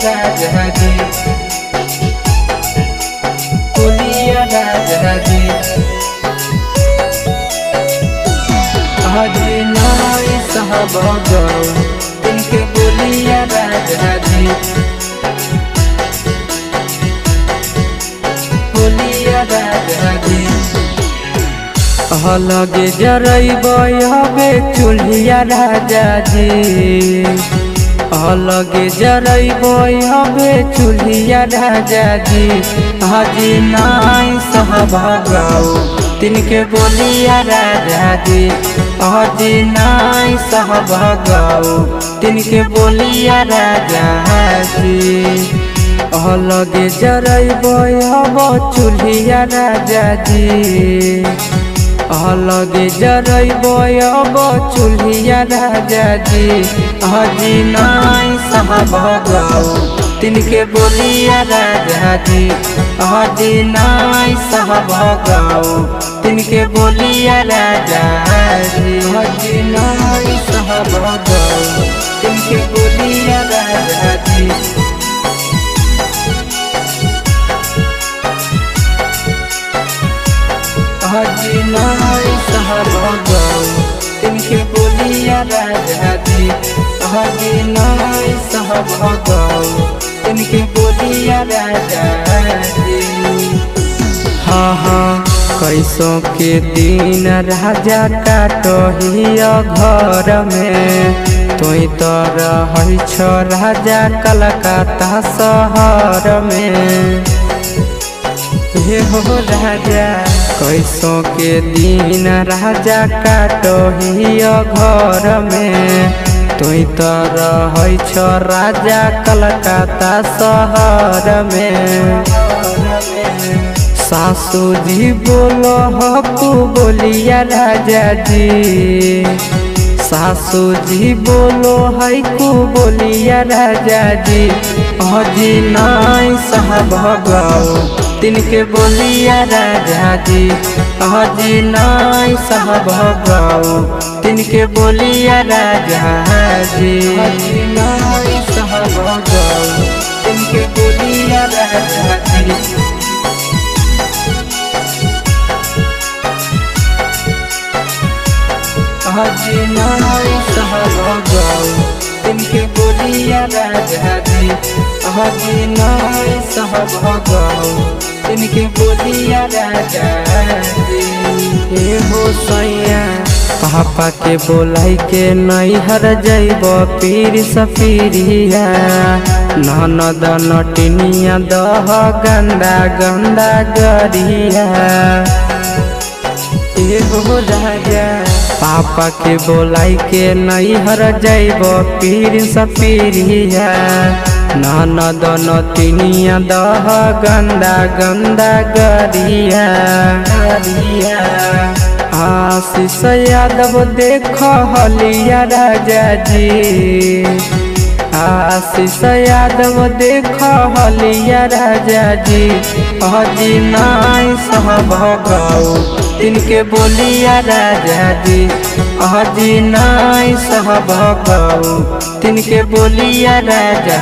राजा जी, बोलिया राजा जी। आज नाई साहब गौ इनके बोलिया राजा जी, बोलिया राजा जी। लगे जरबे चूल्हिया राजा जी, लगे जरबे चूल्हिया राजा जी। हाजी नाई साहब गौ तिनके बोलिया राजा जी, हाजी नाई साहब गौ तिनके बोलिया राजा जी। लगे जरबे चूल्हिया राजा जी, लगे जरबे चूल्हिया राजा जी। हाजी नाई साहब गौ तिनके बोलिया राजा जी, हाजी नाई साहब गौ तिनके बोलिया राजा जी। हाजी नाई साहब गौ तिनके बोलिया राजा जी, हाजी नाई साहब गौ तिनके बोलिया राजा जी, हाजी नाई साहब गौ तिनके बोलिया राजा जी। हाँ हाँ कैसों के दिन राजा काटहिया घर में, तुई तो रही छ राजा कलकत्ता शहर में। हे हो राजा कैसों के दिन राजा काटहिया घर में, तुई तो रही छ राजा कलकत्ता शहर में। सासू जी बोलो हकू बोलिया राजा जी, सासू जी बोलो हकू बोलिया राजा जी। हाजी नाई साहब गौ तिनके बोलिया राजा जी, हाजी नाई साहब गौ तिनके बोलिया राजा जी। हाजी नाई साहब गौ तिनके बोलिया राजा जी, हाजी नाई साहब गौ तिनके बोलिया राजा जी, हाजी नाई साहब गौ तिनके बोलिया राजा जी। हे हो सैया पापा के बोलाई के नैहर जैब पीर सफिरिया, ननद नटिनिया दह गंदा गंदा गरिया। हे हो राजा पापा के बोलाई के नैहर जैब पीर सफिरिया, ननद नतिनिया दह गंदा गंदा गरिया। आशीष यादव देख हलिया राजा जी, आशीष यादव देख हलिया राजा जी। हाजी नाई साहब गौ तिनके बोलिया राजा जी, हाजी नाई साहब गौ तिनके बोलिया राजा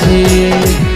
जी।